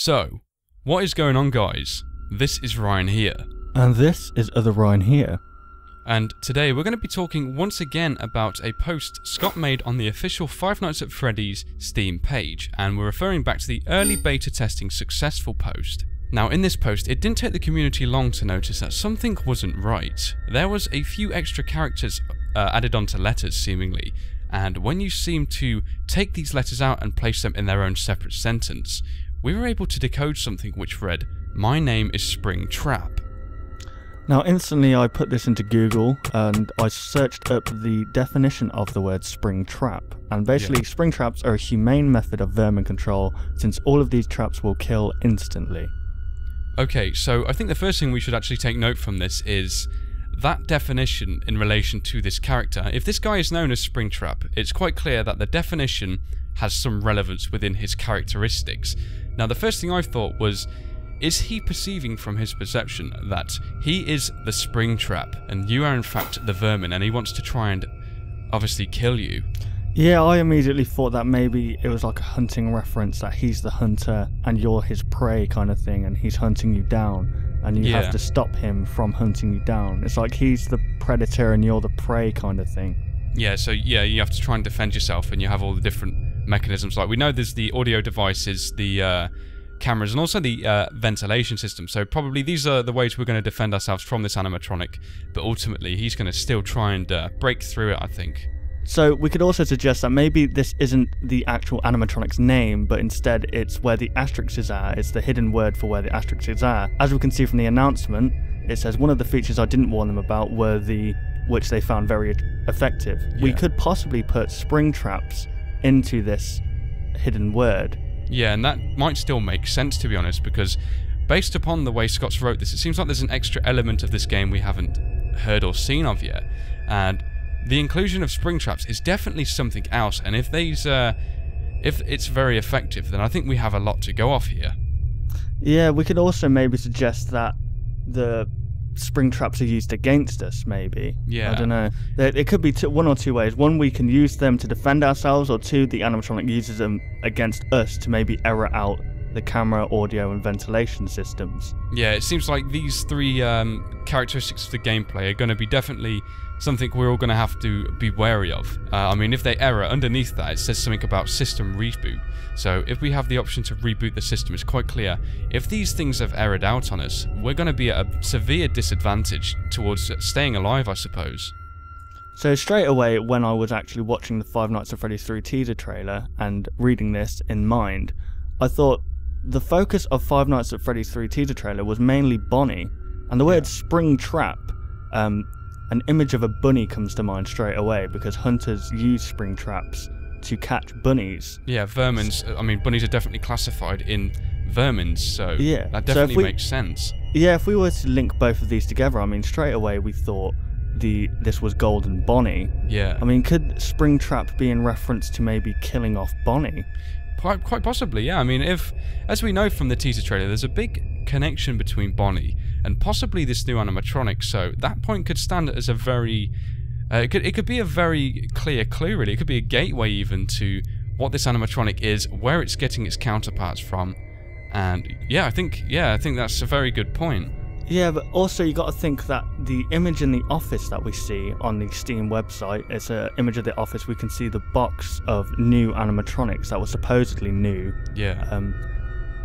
So, what is going on, guys? This is Ryan here. And this is other Ryan here. And today we're going to be talking once again about a post Scott made on the official Five Nights at Freddy's Steam page, and we're referring back to the early beta testing successful post. Now in this post, it didn't take the community long to notice that something wasn't right. There was a few extra characters added onto letters seemingly, and when you seem to take these letters out and place them in their own separate sentence, we were able to decode something which read, "My name is Springtrap." Now instantly I put this into Google and I searched up the definition of the word springtrap. And basically springtraps are a humane method of vermin control, since all of these traps will kill instantly. Okay, so I think the first thing we should actually take note from this is that definition in relation to this character. If this guy is known as Springtrap, it's quite clear that the definition has some relevance within his characteristics. Now the first thing I thought was, is he perceiving from his perception that he is the Springtrap and you are in fact the vermin and he wants to try and obviously kill you? Yeah, I immediately thought that maybe it was like a hunting reference, that he's the hunter and you're his prey kind of thing, and he's hunting you down and you have to stop him from hunting you down. It's like he's the predator and you're the prey kind of thing. Yeah, so you have to try and defend yourself, and you have all the different mechanisms. Like we know there's the audio devices, the cameras, and also the ventilation system. So probably these are the ways we're going to defend ourselves from this animatronic, but ultimately he's going to still try and break through it, I think. So we could also suggest that maybe this isn't the actual animatronic's name, but instead it's where the asterisks are. It's the hidden word for where the asterisks are. As we can see from the announcement, it says one of the features I didn't warn them about were which they found very effective. Yeah. We could possibly put spring traps into this hidden word. Yeah, and that might still make sense, to be honest, because based upon the way Scott's wrote this, it seems like there's an extra element of this game we haven't heard or seen of yet. And the inclusion of spring traps is definitely something else, and if it's very effective, then I think we have a lot to go off here. Yeah, we could also maybe suggest that the spring traps are used against us, maybe. Yeah. I don't know. It could be one or two ways. One, we can use them to defend ourselves, or two, the animatronic uses them against us to maybe error out the camera, audio, and ventilation systems. Yeah, it seems like these three characteristics of the gameplay are going to be definitely something we're all going to have to be wary of. I mean, if they error, underneath that it says something about system reboot. So if we have the option to reboot the system, it's quite clear if these things have errored out on us, we're going to be at a severe disadvantage towards staying alive, I suppose. So straight away, when I was actually watching the Five Nights at Freddy's 3 teaser trailer and reading this in mind, I thought the focus of Five Nights at Freddy's 3 teaser trailer was mainly Bonnie, and the word spring trap, an image of a bunny comes to mind straight away, because hunters use spring traps to catch bunnies. Yeah, vermins. I mean, bunnies are definitely classified in vermins, so yeah, that definitely makes sense. Yeah, if we were to link both of these together, I mean, straight away we thought this was Golden Bonnie. Yeah. I mean, could spring trap be in reference to maybe killing off Bonnie? Quite possibly, yeah. I mean, as we know from the teaser trailer, there's a big connection between Bonnie and possibly this new animatronic, so that point could stand as a very... it could be a very clear clue, really. It could be a gateway even to what this animatronic is, where it's getting its counterparts from, and I think that's a very good point. Yeah, but also you got to think that the image in the office that we see on the Steam website, it's an image of the office. We can see the box of new animatronics that were supposedly new. Yeah.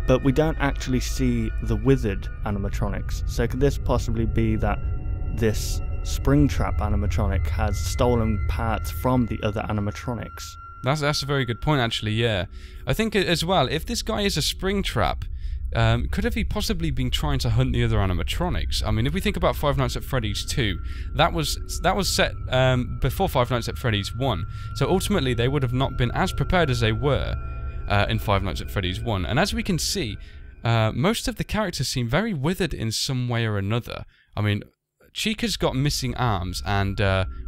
But we don't actually see the withered animatronics. So could this possibly be that this Springtrap animatronic has stolen parts from the other animatronics? That's a very good point, actually, yeah. I think as well, if this guy is a Springtrap, could have he possibly been trying to hunt the other animatronics? I mean, if we think about Five Nights at Freddy's 2, that was set before Five Nights at Freddy's 1, so ultimately they would have not been as prepared as they were in Five Nights at Freddy's 1. And as we can see, most of the characters seem very withered in some way or another. I mean, Chica's got missing arms, and,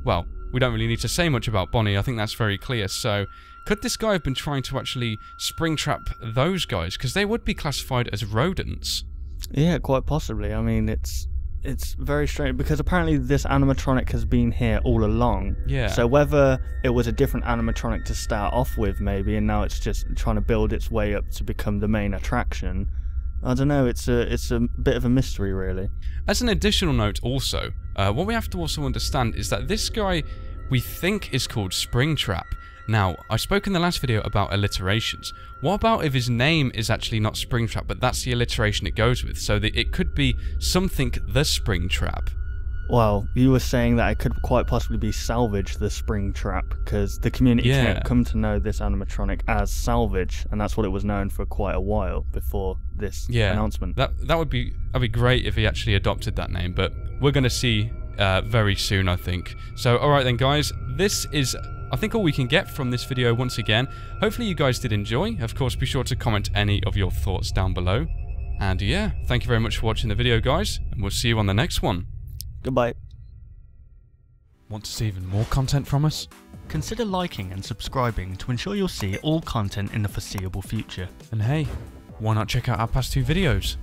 well, we don't really need to say much about Bonnie. I think that's very clear, so... Could this guy have been trying to actually springtrap those guys? Because they would be classified as rodents. Yeah, quite possibly. I mean, it's very strange, because apparently this animatronic has been here all along. Yeah. So whether it was a different animatronic to start off with, maybe, and now it's just trying to build its way up to become the main attraction, I don't know, it's a bit of a mystery, really. As an additional note also, what we have to also understand is that this guy we think is called Springtrap. Now, I spoke in the last video about alliterations. What about if his name is actually not Springtrap, but that's the alliteration it goes with, so that it could be something the Springtrap? Well, you were saying that it could quite possibly be Salvage the Springtrap, because the community come to know this animatronic as Salvage, and that's what it was known for quite a while before this announcement. That'd be great if he actually adopted that name, but we're going to see very soon, I think. So, alright then guys, this is, I think, all we can get from this video once again. Hopefully you guys did enjoy. Of course, be sure to comment any of your thoughts down below. And yeah, thank you very much for watching the video, guys, and we'll see you on the next one. Goodbye. Want to see even more content from us? Consider liking and subscribing to ensure you'll see all content in the foreseeable future. And hey, why not check out our past 2 videos?